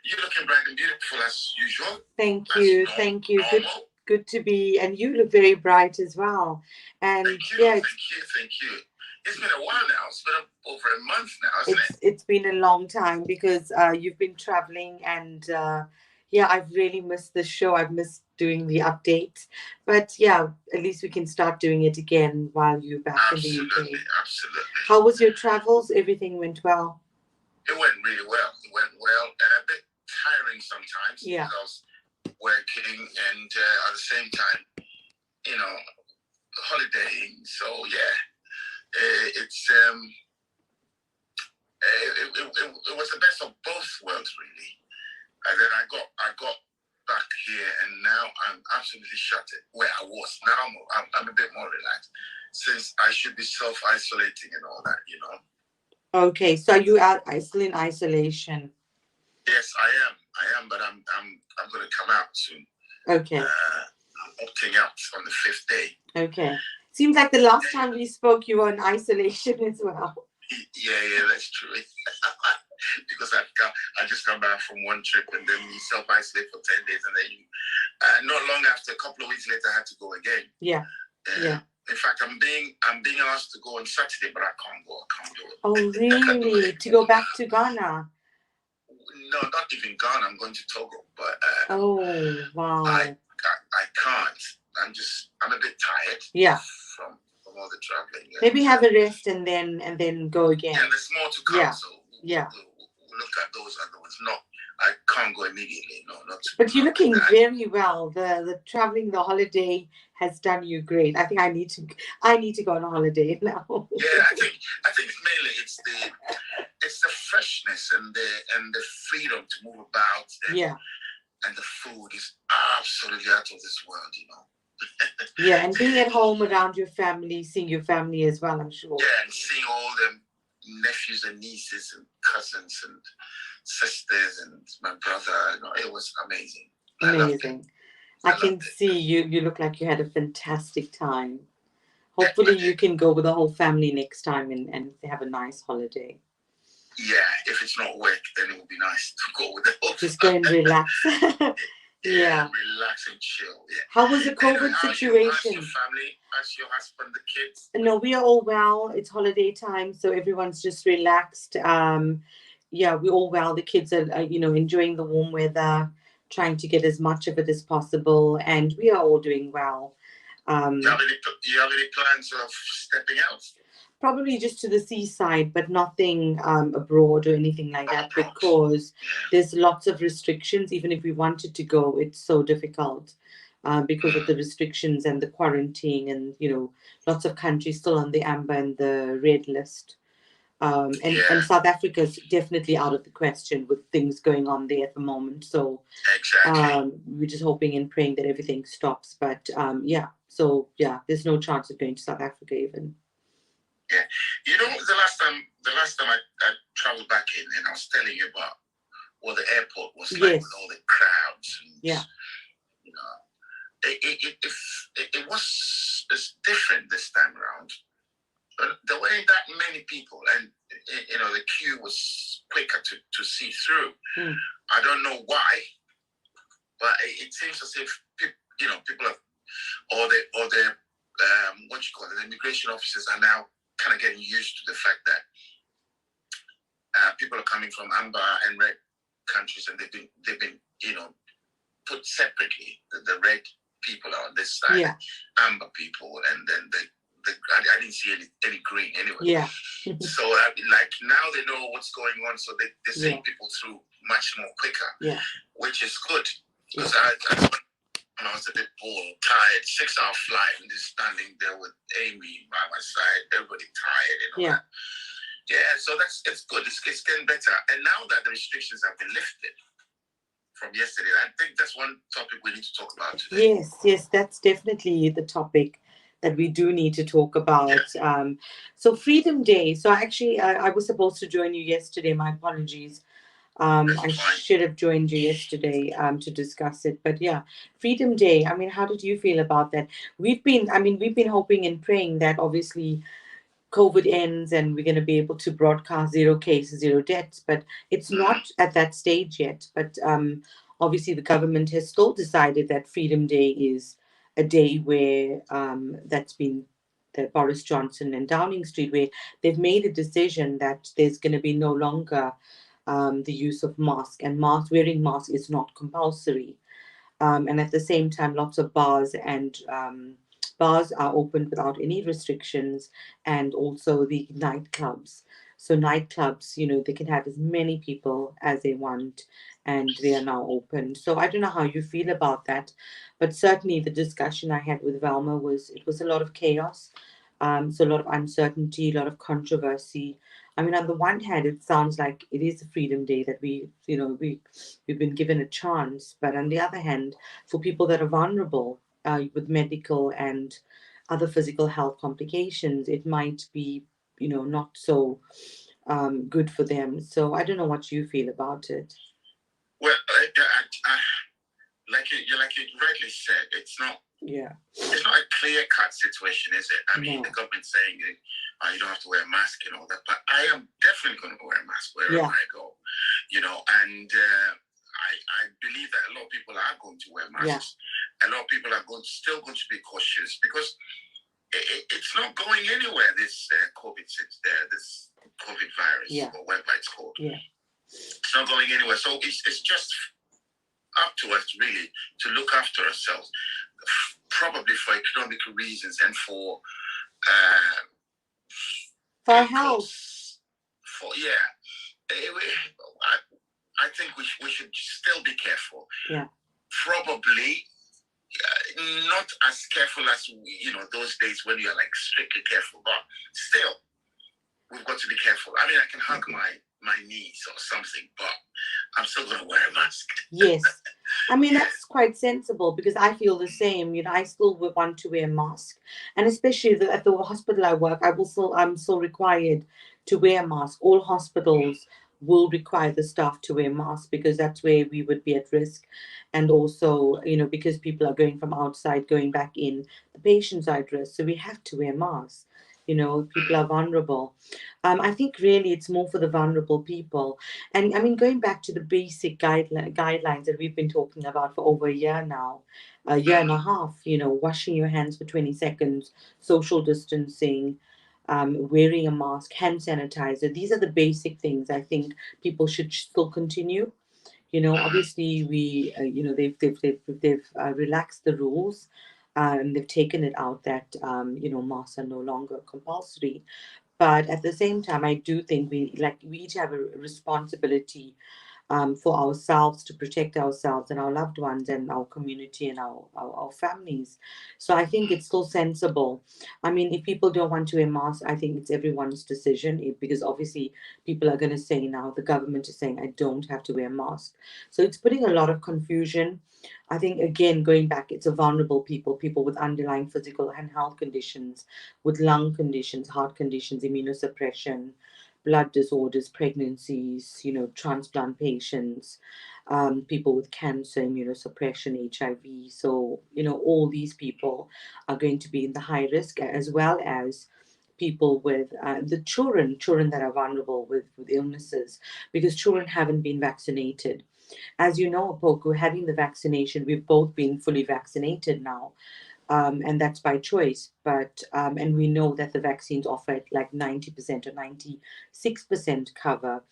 You're looking bright and beautiful as usual. Thank you. Thank you. Good to be, and you look very bright as well. And thank you, yeah, thank you. It's been a while now. It's been over a month now, isn't it? It's been a long time because you've been traveling, and yeah, I've really missed the show. I've missed doing the updates, but yeah, at least we can start doing it again while you're back in the UK. Absolutely. How was your travels? Everything went well? It went really well. It went well. A bit tiring sometimes. Yeah. Because working and at the same time, you know, holidaying. So yeah, it was the best of both worlds, really. And then I got back here, and now I'm absolutely shattered where I was. Now I'm a bit more relaxed, since I should be self-isolating and all that, you know. Okay, so you are still in isolation? Yes, I am, but I'm going to come out soon. Okay. I'm opting out on the 5th day. Okay. Seems like the last time we spoke, you were in isolation as well. Yeah, that's true. Because I just come back from one trip, and then you self-isolate for 10 days, and then you, not long after, a couple of weeks later, I had to go again. Yeah. Yeah. In fact, I'm being asked to go on Saturday, but I can't go. Oh, really? To go back to Ghana? No, not even Ghana. I'm going to Togo, but oh, wow. I can't. I'm a bit tired. Yeah. From all the traveling. Maybe have a rest and then go again. Yeah, there's more to come. Yeah. So yeah. We'll look at those other ones. No, I can't go immediately. No, not. But you're looking very well. The traveling, the holiday has done you great. I think I need to go on a holiday now. Yeah, I think mainly it's the freshness and the freedom to move about. Yeah. And the food is absolutely out of this world, you know. Yeah, and being at home around your family, seeing your family as well, I'm sure. Yeah, and seeing all the nephews and nieces and cousins and sisters and my brother, you know, it was amazing. Amazing. I can see you look like you had a fantastic time. Hopefully you can go with the whole family next time and have a nice holiday. Yeah, if it's not work, then it would be nice to go with the whole Just go and relax. Yeah, relax and chill. Yeah. How was the COVID situation? How's your family? How's your husband, the kids? No, we are all well. It's holiday time, so everyone's just relaxed. Yeah, we're all well. The kids are enjoying the warm weather, trying to get as much of it as possible, and we are all doing well. Do you have any plans of stepping out? Probably just to the seaside, but nothing abroad or anything like that, because there's lots of restrictions. Even if we wanted to go, it's so difficult because of the restrictions and the quarantine, and lots of countries still on the amber and the red list. And South Africa is definitely out of the question with things going on there at the moment. So we're just hoping and praying that everything stops. But there's no chance of going to South Africa even. Yeah, the last time I traveled back in, and I was telling you about what the airport was like with all the crowds. And, it was different this time around. There weren't that many people, and the queue was quicker to see through. I don't know why, but it seems as if people have, or the the immigration officers are now kind of getting used to the fact that people are coming from amber and red countries, and they've been put separately. The red people are on this side, amber people, and then I didn't see any green anyway. Yeah. So now they know what's going on, so they send people through much more quicker. Yeah. Which is good, because I was a bit bored, tired, 6-hour flight, and just standing there with Amy by my side, everybody tired and all that. Yeah, so it's good. It's getting better. And now that the restrictions have been lifted from yesterday, I think that's one topic we need to talk about today. Yes, that's definitely the topic that we do need to talk about. Yeah. So Freedom Day. So actually, I was supposed to join you yesterday. My apologies. I should have joined you yesterday to discuss it. But yeah, Freedom Day. I mean, how did you feel about that? We've been hoping and praying that obviously COVID ends and we're going to be able to broadcast zero cases, zero deaths, but it's not at that stage yet. But obviously, the government has still decided that Freedom Day is a day where that's been the Boris Johnson and Downing Street, where they've made a decision that there's going to be no longer the use of mask, and wearing mask is not compulsory. And at the same time, lots of bars and bars are opened without any restrictions, and also the nightclubs. So nightclubs, they can have as many people as they want, and they are now open. So I don't know how you feel about that, but certainly the discussion I had with Velma was a lot of chaos, so a lot of uncertainty, a lot of controversy. I mean, on the one hand, it sounds like it is a Freedom Day that we've been given a chance, but on the other hand, for people that are vulnerable with medical and other physical health complications, it might be, not so good for them. So I don't know what you feel about it. Well, like you rightly said, it's not a clear-cut situation, is it? I mean, the government saying you don't have to wear a mask and all that, but I am definitely going to wear a mask wherever I go, and I believe that a lot of people are going to wear masks. A lot of people are still going to be cautious because it's not going anywhere, this COVID virus, or whatever it's called. It's not going anywhere. So it's just up to us really to look after ourselves, probably for economic reasons and for health. I think we should still be careful. Probably not as careful as those days when you're like strictly careful, but still we've got to be careful. I mean, I can hug my knees or something, but I'm still going to wear a mask. Yes. I mean, that's quite sensible because I feel the same. I still would want to wear a mask. And especially at the hospital I work, I'm still required to wear a mask. All hospitals will require the staff to wear masks because that's where we would be at risk. And also, because people are going from outside, going back in, the patients are at risk. So we have to wear masks. People are vulnerable. I think really it's more for the vulnerable people. And I mean, going back to the basic guidelines that we've been talking about for over a year now, a year and a half, washing your hands for 20 seconds, social distancing, wearing a mask, hand sanitizer. These are the basic things I think people should still continue. Obviously they've relaxed the rules. They've taken it out that masks are no longer compulsory, but at the same time, I do think we each have a responsibility for ourselves to protect ourselves and our loved ones and our community and our families. So I think it's still sensible. I mean, if people don't want to wear masks, I think it's everyone's decision because obviously people are going to say now, the government is saying, I don't have to wear a mask. So it's putting a lot of confusion. I think, again, going back, it's a vulnerable people with underlying physical and health conditions, with lung conditions, heart conditions, immunosuppression, blood disorders, pregnancies, transplant patients, people with cancer, immunosuppression, HIV. So, all these people are going to be in the high risk, as well as people with the children that are vulnerable with illnesses, because children haven't been vaccinated. As you know, Apoku, having the vaccination, we've both been fully vaccinated now. And that's by choice. But and we know that the vaccines offer like 90% or 96% cover.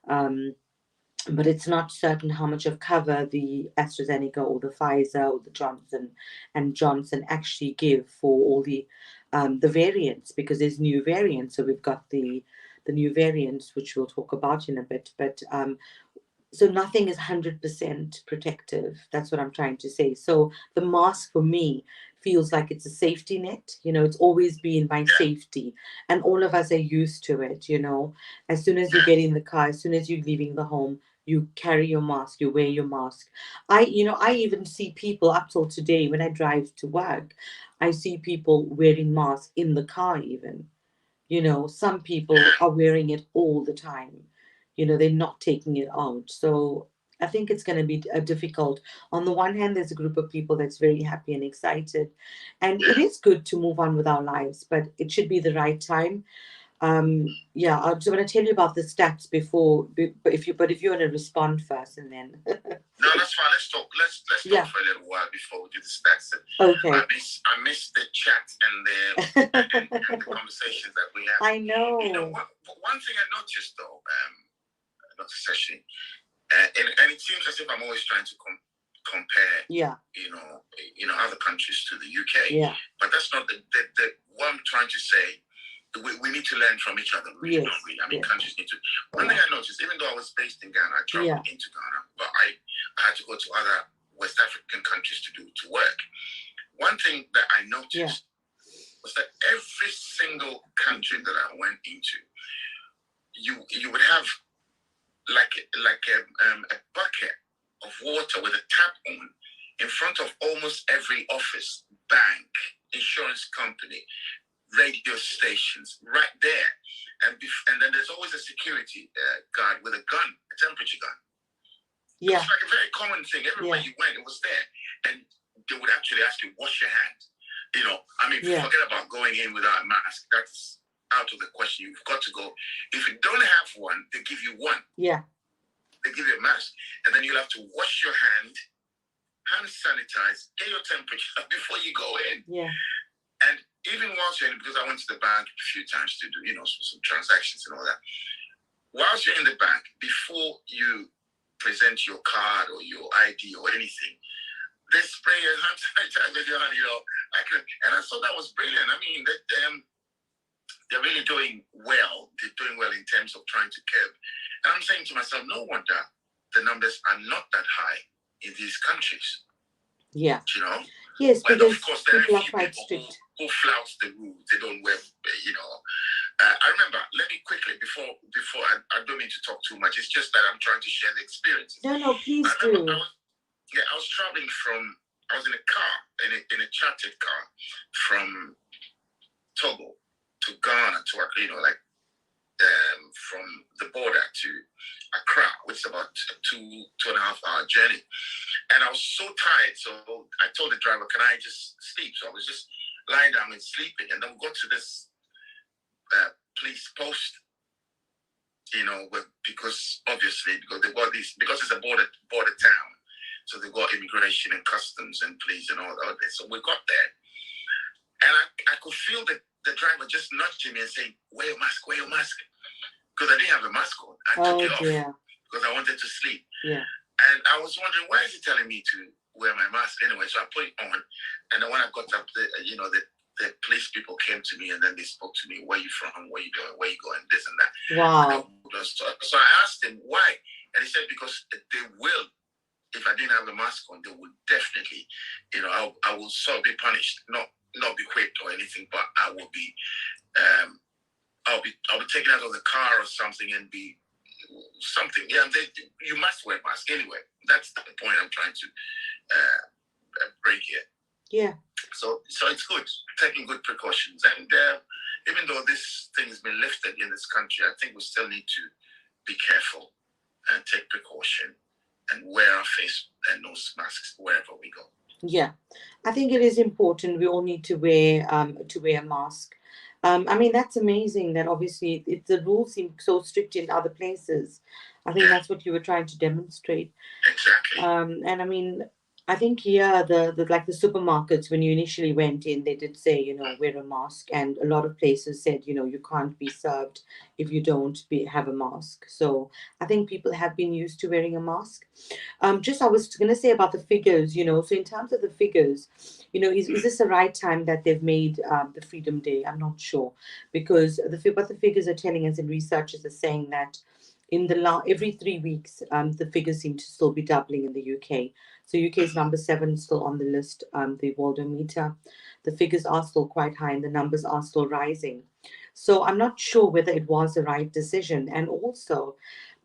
But it's not certain how much of cover the AstraZeneca or the Pfizer or the Johnson and Johnson actually give for all the variants, because there's new variants. So we've got the new variants, which we'll talk about in a bit. But so nothing is 100% protective. That's what I'm trying to say. So the mask for me feels like it's a safety net. It's always been my safety. And all of us are used to it, As soon as you get in the car, as soon as you're leaving the home, you carry your mask, you wear your mask. I even see people up till today when I drive to work, I see people wearing masks in the car even. Some people are wearing it all the time. They're not taking it out. So I think it's going to be difficult. On the one hand, there's a group of people that's very happy and excited. And it is good to move on with our lives, but it should be the right time. Yeah, I just want to tell you about the stats before, but if you want to respond first, and then. No, that's fine. Let's talk. Let's Yeah. talk for a little while before we do the stats. Okay. I miss the chat and the conversations that we have. I know. You know, one thing I noticed though, Dr. Seshi, and it seems as if I'm always trying to compare. Yeah. You know, other countries to the UK. Yeah. But that's not the what I'm trying to say. We need to learn from each other, really, don't we? I mean, countries need to. One thing I noticed, even though I was based in Ghana, I traveled into Ghana, but I had to go to other West African countries to work. One thing that I noticed was that every single country that I went into, you would have like a bucket of water with a tap on in front of almost every office, bank, insurance company, radio stations, right there. And then there's always a security guard with a gun, a temperature gun. Yeah. It's like a very common thing. Everywhere you went, it was there. And they would actually ask you, wash your hands. You know, I mean, forget about going in without a mask. That's out of the question. You've got to go. If you don't have one, they give you one. Yeah. They give you a mask. And then you'll have to wash your hand sanitize, get your temperature before you go in. Yeah. And even whilst you're in, because I went to the bank a few times to do, some transactions and all that. Whilst you're in the bank, before you present your card or your ID or anything, they spray your hand sanitizer with your hand, and I thought that was brilliant. I mean, they're really doing well. They're doing well in terms of trying to curb. And I'm saying to myself, no wonder the numbers are not that high in these countries. Yeah. Yes, but of course, there are a few people who flout the rules. They don't wear, I remember, let me quickly, before I don't mean to talk too much. It's just that I'm trying to share the experiences. No, please do. I was traveling I was in a car, in a chartered car from Togo to Ghana to, from the border to Accra, which is about a 2.5 hour journey. And I was so tired, so I told the driver, can I just sleep? So I was just lying down and sleeping. And then we got to this police post, because they've got these, because it's a border town. So they've got immigration and customs and police and all that. So we got there. And I could feel the driver just nudging me and saying, wear your mask. Because I didn't have a mask on. I took it off because I wanted to sleep. Yeah. And I was wondering, why is he telling me to wear my mask anyway? So I put it on. And then when I got up, the police people came to me and then they spoke to me, where are you from? Where are you doing? Where are you going? This and that. Wow. So I asked him why. And he said, because they will, if I didn't have a mask on, they would definitely, I will sort of be punished. Not be whipped or anything, but I will be, I'll be taken out of the car or something and be something. Yeah, you must wear a mask anyway. That's the point I'm trying to break here. Yeah. So it's good, taking good precautions. And even though this thing has been lifted in this country, I think we still need to be careful and take precaution and wear our face and nose masks wherever we go. Yeah, I think it is important. We all need to wear a mask. I mean, that's amazing that obviously the rules seem so strict in other places. I think that's what you were trying to demonstrate. Exactly. And I mean, I think here the supermarkets, when you initially went in, they did say, wear a mask, and a lot of places said, you can't be served if you don't have a mask. So I think people have been used to wearing a mask. I was going to say about the figures, so in terms of the figures, is this the right time that they've made the Freedom Day? I'm not sure, because what the figures are telling us, and researchers are saying that in every 3 weeks, the figures seem to still be doubling in the UK. So UK is number 7 still on the list, the Worldometer. The figures are still quite high and the numbers are still rising. So I'm not sure whether it was the right decision. And also,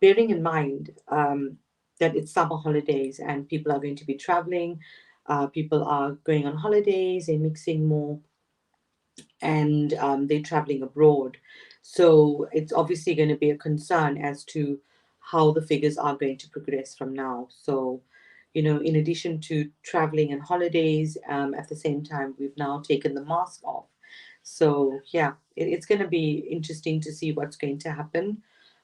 bearing in mind that it's summer holidays and people are going to be traveling, people are going on holidays, they're mixing more, and they're traveling abroad. So it's obviously going to be a concern as to how the figures are going to progress from now. So, in addition to traveling and holidays, at the same time, we've now taken the mask off. So yeah, it's going to be interesting to see what's going to happen.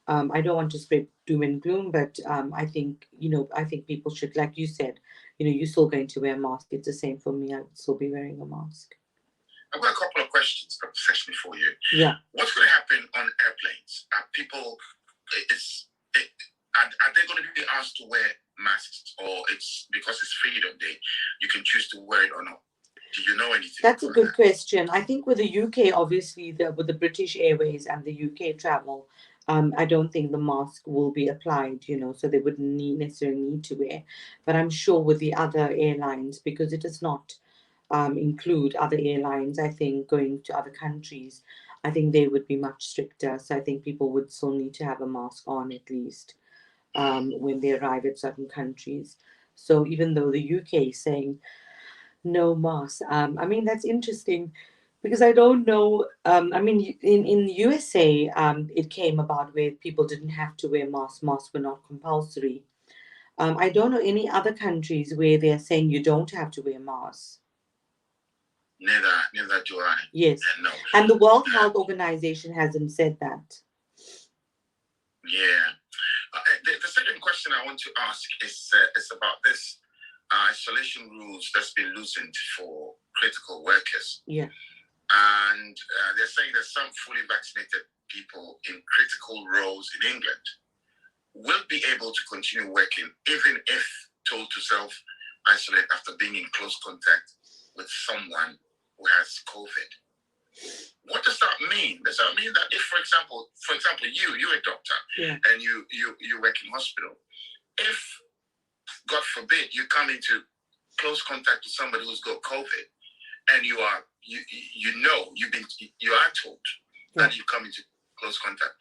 I don't want to spread doom and gloom, but I think, I think people should, like you said, you're still going to wear a mask. It's the same for me. I would still be wearing a mask. I've got a couple of questions, Dr. Seshni, for you. Yeah. What's going to happen on airplanes? Are they going to be asked to wear masks, or it's because it's Freedom Day, you can choose to wear it or not? Do you know anything? That's a good question. I think with the UK, obviously, with the British Airways and the UK travel, I don't think the mask will be applied, so they wouldn't necessarily need to wear. But I'm sure with the other airlines, because it does not include other airlines, I think going to other countries, I think they would be much stricter. So I think people would still need to have a mask on at least when they arrive at certain countries. So even though the UK is saying no mask. I mean, that's interesting because I don't know. I mean, in the USA, it came about where people didn't have to wear masks. Masks were not compulsory. I don't know any other countries where they're saying you don't have to wear masks. Neither do I. Yes. No. And the World Health Organization hasn't said that. Yeah. The second question I want to ask is about this isolation rules that's been loosened for critical workers. Yeah. And they're saying that some fully vaccinated people in critical roles in England will be able to continue working even if told to self-isolate after being in close contact with someone who has COVID. What does that mean? Does that mean that if, for example, you're a doctor, yeah, and you work in hospital, if, God forbid, you come into close contact with somebody who's got COVID, and you are told that you come into close contact,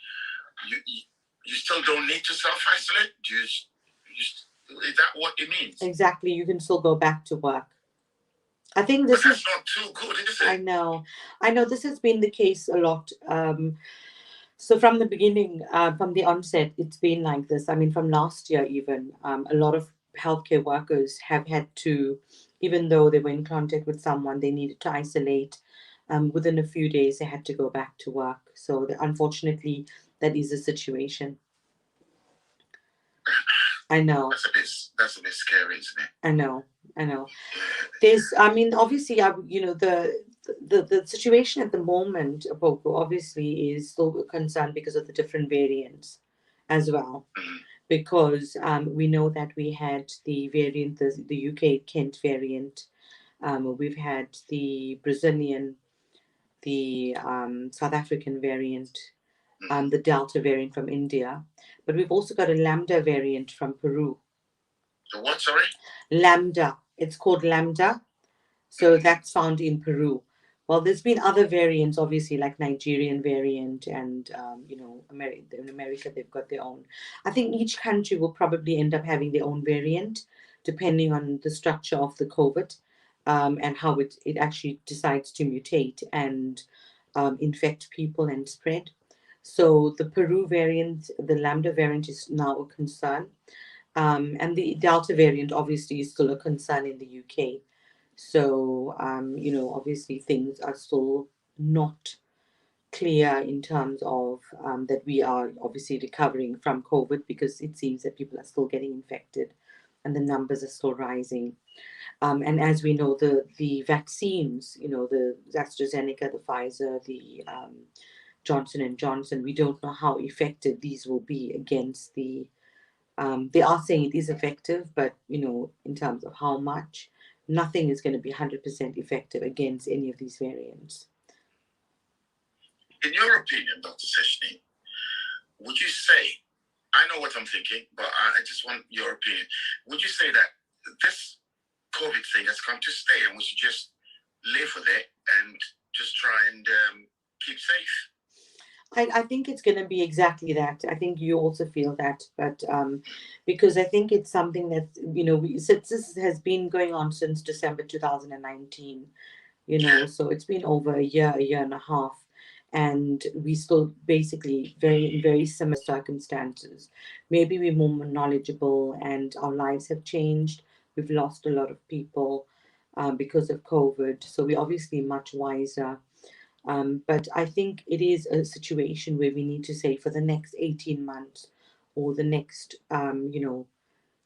you still don't need to self-isolate? Is that what it means? Exactly. You can still go back to work. I think this is not too good, is it? I know. This has been the case a lot. So from the beginning, from the onset, it's been like this. I mean, from last year even, a lot of healthcare workers have had to, even though they were in contact with someone, they needed to isolate. Within a few days, they had to go back to work. So unfortunately, that is a situation. I know. That's a bit scary, isn't it? I know. There's, I mean, obviously, the situation at the moment, Boko, obviously is still concerned because of the different variants as well. Because we know that we had the variant, the UK Kent variant, we've had the Brazilian, the South African variant, the Delta variant from India, but we've also got a Lambda variant from Peru. The what, sorry? Lambda. It's called Lambda. So that's found in Peru. Well, there's been other variants, obviously, like Nigerian variant, and in America they've got their own. I think each country will probably end up having their own variant, depending on the structure of the COVID, and how it actually decides to mutate and infect people and spread. So the Peru variant, the Lambda variant, is now a concern. And the Delta variant obviously is still a concern in the UK. So, obviously things are still not clear in terms of that we are obviously recovering from COVID, because it seems that people are still getting infected and the numbers are still rising. And as we know, the vaccines, the AstraZeneca, the Pfizer, the Johnson & Johnson, we don't know how effective these will be against the they are saying it is effective, but in terms of how much, nothing is going to be 100% effective against any of these variants. In your opinion, Dr. Seshni, would you say, I know what I'm thinking, but I just want your opinion. Would you say that this COVID thing has come to stay and we should just live with it and just try and keep safe? I think it's going to be exactly that. I think you also feel that, but because I think it's something that, this has been going on since December 2019, so it's been over a year and a half, and we still basically very, very similar circumstances. Maybe we're more knowledgeable and our lives have changed. We've lost a lot of people because of COVID. So we're obviously much wiser. But I think it is a situation where we need to say for the next 18 months or the next,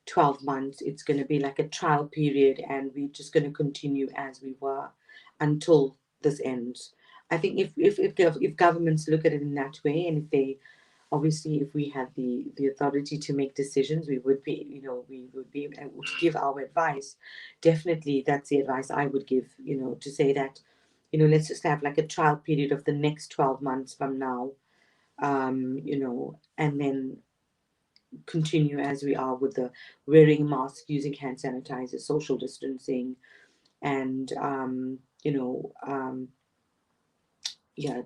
12 months, it's going to be like a trial period and we're just going to continue as we were until this ends. I think if governments look at it in that way, and if they obviously, if we had the authority to make decisions, we would be, we would be able to give our advice. Definitely, that's the advice I would give, to say that, let's just have like a trial period of the next 12 months from now, and then continue as we are with the wearing masks, using hand sanitizer, social distancing, and yeah,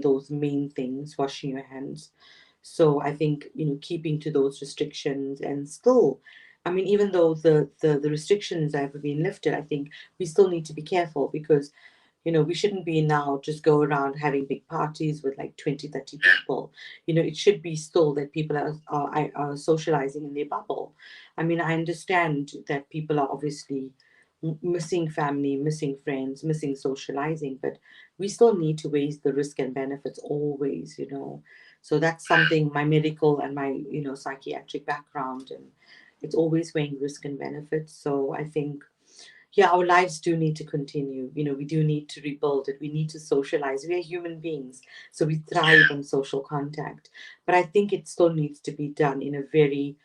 those main things, washing your hands. So I think, keeping to those restrictions, and still, I mean, even though the restrictions have been lifted, I think we still need to be careful, because we shouldn't be now just go around having big parties with like 20, 30 people. It should be still that people are socializing in their bubble. I mean, I understand that people are obviously missing family, missing friends, missing socializing, but we still need to weigh the risk and benefits always. So that's something, my medical and my, psychiatric background, and it's always weighing risk and benefits. So I think, yeah, our lives do need to continue. We do need to rebuild it. We need to socialize. We are human beings, so we thrive on social contact. But I think it still needs to be done in a very,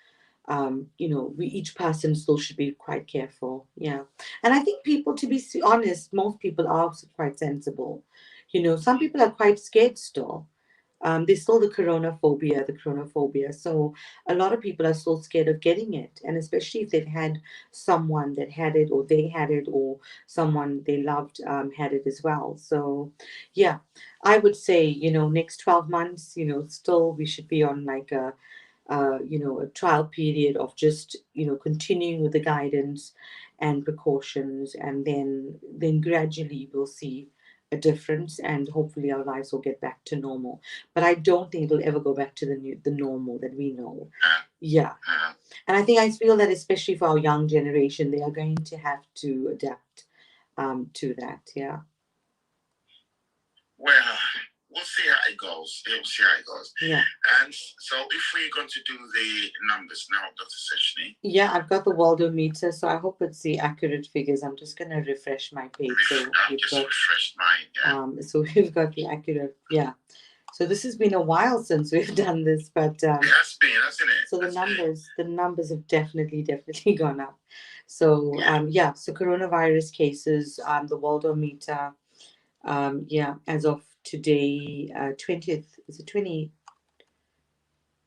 each person still should be quite careful. Yeah. And I think people, to be honest, most people are also quite sensible. Some people are quite scared still. There's still the coronaphobia. So a lot of people are still scared of getting it. And especially if they've had someone that had it, or they had it, or someone they loved had it as well. So, yeah, I would say, next 12 months, still we should be on like a trial period of just, continuing with the guidance and precautions. And then gradually we'll see a difference, and hopefully our lives will get back to normal. But I don't think it'll ever go back to the normal that we know. Yeah. And I feel that especially for our young generation, they are going to have to adapt to that. Yeah. Well, we'll see how it goes. We'll see how it goes. Yeah. And so if we're going to do the numbers now, Dr. Seshni. Yeah, I've got the Waldometer, so I hope it's the accurate figures. I'm just going to refresh my page. I've just refreshed mine. Yeah. So we've got the accurate, yeah. So this has been a while since we've done this, but it has been, hasn't it? So the numbers have definitely gone up. So so coronavirus cases, the Waldometer, as of today, 20th, is it 20?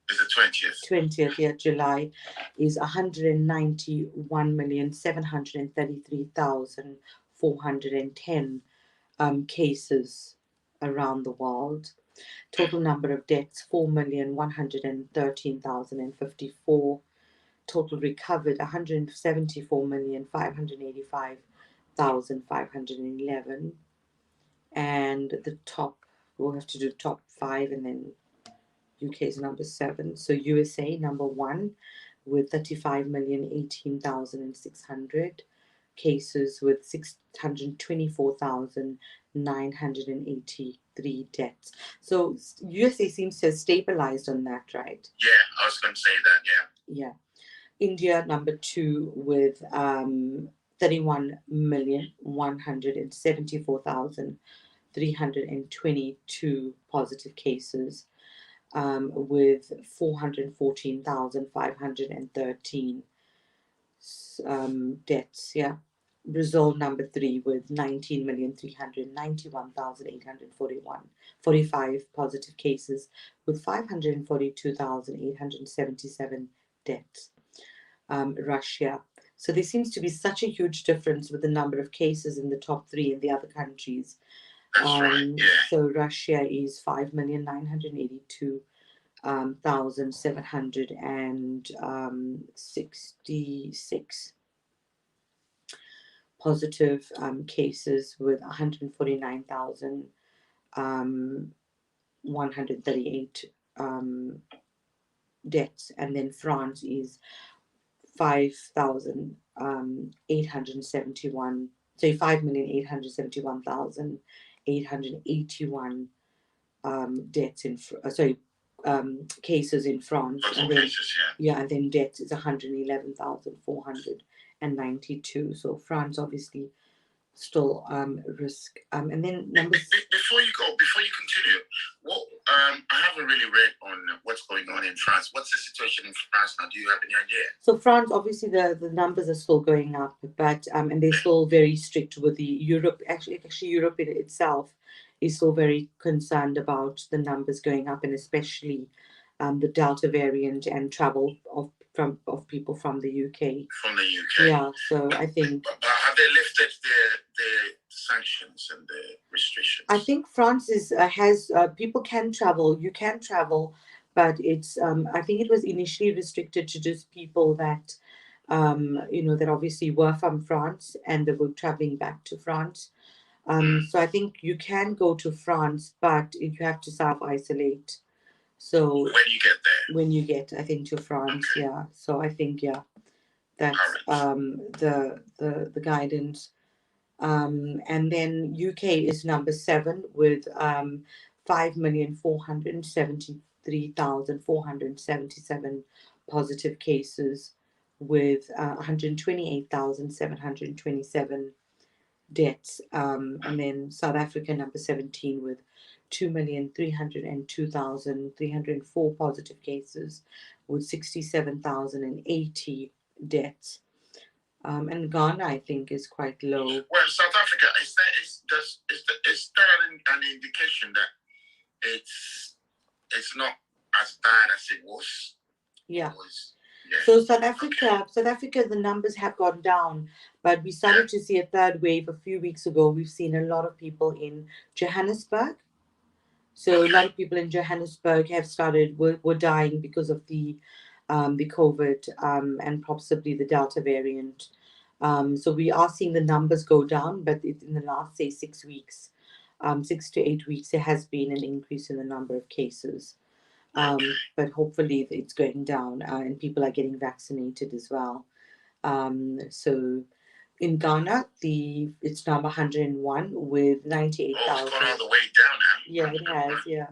It's the 20th, yeah, July, is 191,733,410 cases around the world. Total number of deaths, 4,113,054. Total recovered, 174,585,511. And the top, we'll have to do top 5, and then UK is number 7. So USA number 1 with 35,018,600 cases, with 624,983 deaths. So USA seems to have stabilized on that, right? Yeah, I was going to say that. Yeah. India number 2 with 31,174,322 positive cases, with 414,513 deaths. Yeah. Brazil number 3 with 19,391,845 positive cases, with 542,877 deaths. Russia. So there seems to be such a huge difference with the number of cases in the top 3 in the other countries. That's right. Yeah. So Russia is 5,982,766 positive cases, with 149,138 deaths. And then France is 5,871. So 5,871,8 881 deaths cases in France, and then cases, and then deaths is 111,492. So France obviously still risk. And then before you continue, what I haven't really read on what's going on in France. What's the situation in France now? Do you have any idea? So France, obviously, the numbers are still going up, but and they're still very strict with the Europe. Actually, Europe in itself is still very concerned about the numbers going up, and especially the Delta variant and travel of people from the UK. From the UK. Yeah. So I think. But have they lifted the sanctions and the restrictions? I think France has people can travel. You can travel, but it's I think it was initially restricted to just people that that obviously were from France and they were traveling back to France. So I think you can go to France, but you have to self-isolate. So when you get I think to France, okay. yeah. So I think that's the guidance. And then UK is number 7 with 5,473,477 positive cases, with 128,727 deaths. And then South Africa number 17 with 2,302,304 positive cases, with 67,080 deaths. And Ghana, I think, is quite low. Well, South Africa, is there an indication that it's not as bad as it was? Yeah. So South Africa, the numbers have gone down, but we started to see a third wave a few weeks ago. We've seen a lot of people in Johannesburg. So a lot of people in Johannesburg were dying because of the COVID and possibly the Delta variant. So we are seeing the numbers go down, but in the last, say, 6 weeks, 6 to 8 weeks, there has been an increase in the number of cases. But hopefully it's going down and people are getting vaccinated as well. So in Ghana, it's number 101 with 98,000. Oh, it's gone all the way down now. Yeah, it has, yeah.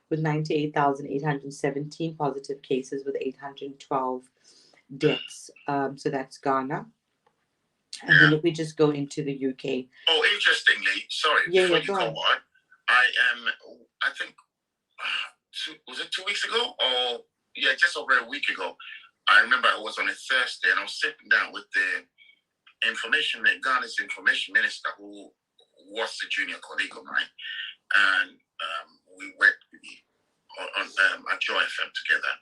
With 98,817 positive cases with 812 deaths. So that's Ghana. And then if we just go into the UK. Oh, interestingly, sorry, before you go on, I think, was it 2 weeks ago? Or, just over a week ago. I remember it was on a Thursday, and I was sitting down with Ghana's information minister, who was a junior colleague of mine, and we worked at Joy FM together.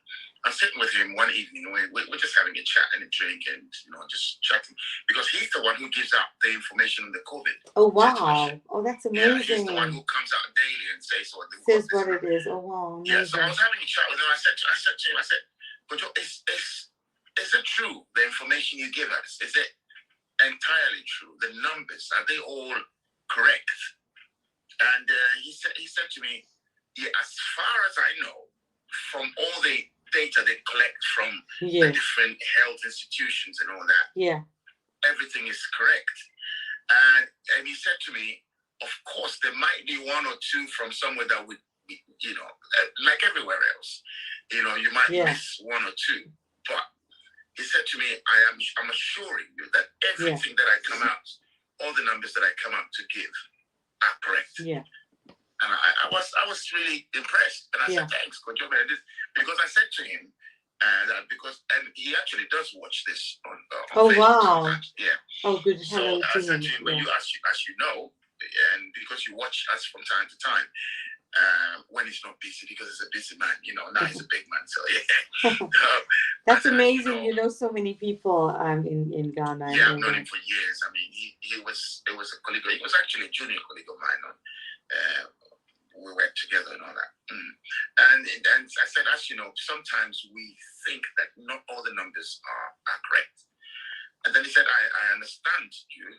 I'm sitting with him one evening. We're just having a chat and a drink, and just chatting, because he's the one who gives out the information on the COVID. Oh wow! Situation. Oh, that's amazing. Yeah, he's the one who comes out daily and says what it is. Oh wow! Amazing. Yeah, so I was having a chat with him. I said to him, "Kojo, is it true, the information you give us? Is it entirely true? The numbers, are they all correct?" And he said to me, "Yeah, as far as I know, from all the data they collect from the different health institutions and all that, everything is correct." And he said to me, "Of course, there might be one or two from somewhere that would be, like everywhere else, you might miss one or two, but." He said to me, I'm assuring you that everything that I come out, all the numbers that I come out to give are correct." Yeah. And I was really impressed. And I said, "Thanks, Kojo." Because I said to him, and he actually does watch this on Facebook wow. sometimes. Yeah. Oh, good. So I said to him, "Well, as you know, and because you watch us from time to time, when he's not busy, because he's a busy man, now he's a big man." So that's amazing. You know so many people in Ghana. Yeah, I've known him for years. I mean, it was a colleague. He was actually a junior colleague of mine. We worked together and all that. And I said, as you know, sometimes we think that not all the numbers are correct. And then he said, I understand you.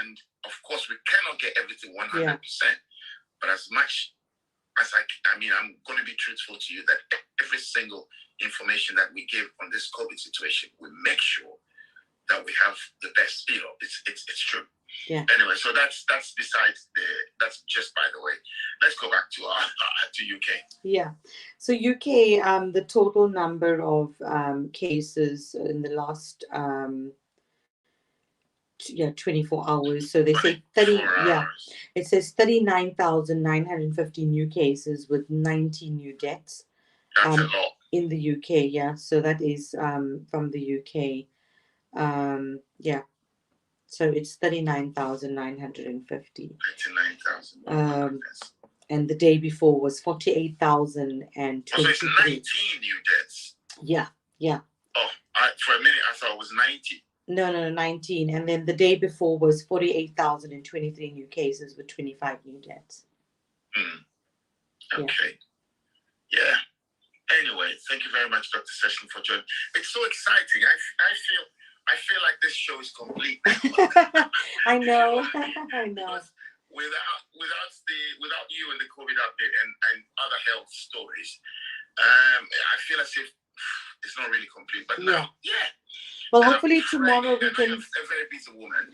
And of course, we cannot get everything 100%. But as much as I'm going to be truthful to you that every single information that we give on this COVID situation, we make sure that we have the best, it's true. Yeah. Anyway, so that's besides that's just by the way. Let's go back to to UK. Yeah. So UK, the total number of cases in the last 24 hours. So they say 30. Yeah, it says 39,950 new cases with 90 new deaths. That's a lot. In the UK. Yeah. So that is from the UK. Yeah. So it's 39,950. 39,000. And the day before was 48,023. So it's 19 new deaths. Yeah. Yeah. Oh, for a minute I thought it was 90. No, 19. And then the day before was 48,023 new cases with 25 new deaths. Okay. Yeah. Anyway, thank you very much, Dr. Session, for joining. It's so exciting. I feel like this show is complete. I know. I know. Without you and the COVID update and other health stories, I feel as if it's not really complete. But now, well, hopefully tomorrow we can. I'm a very busy woman.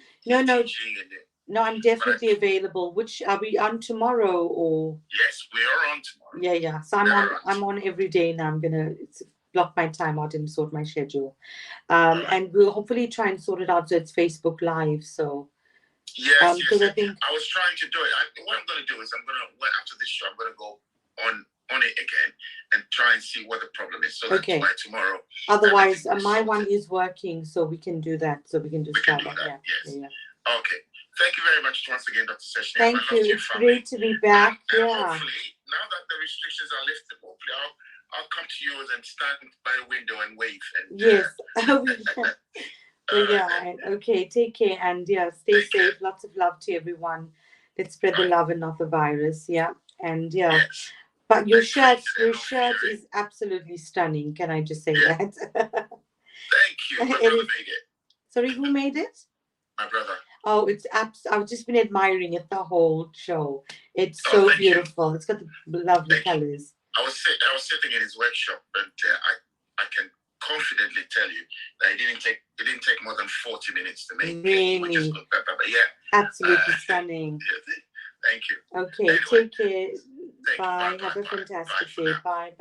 No, I'm definitely available. Which are we on tomorrow or? Yes, we are on tomorrow. Yeah. So I'm on every day now. I'm gonna block my time out and sort my schedule. And we'll hopefully try and sort it out so it's Facebook Live. So. Yes. Because I was trying to do it. What I'm going to do is after this show, I'm going to go on it again and try and see what the problem is. So that by tomorrow. Otherwise, my one is working, so we can do that. So we can just start that. Yes. Yeah. Okay. Thank you very much once again, Dr. Session. Thank you. It's great to be back. And hopefully, now that the restrictions are lifted, hopefully I'll come to yours and stand by the window and wave. And, yes. Okay, take care and stay safe. Lots of love to everyone. Let's spread the love and not the virus. Yeah. And yes. But your shirt is absolutely stunning. Can I just say that? Thank you. My brother made it. Sorry, who made it? My brother. Oh, I've just been admiring it the whole show. It's so beautiful. It's got the lovely colors. I was sitting in his workshop, and I can confidently tell you that it didn't take more than 40 minutes to make. Really? Which is good, but absolutely stunning. Thank you. Okay, anyway, take care. Bye. Have a fantastic day. Bye.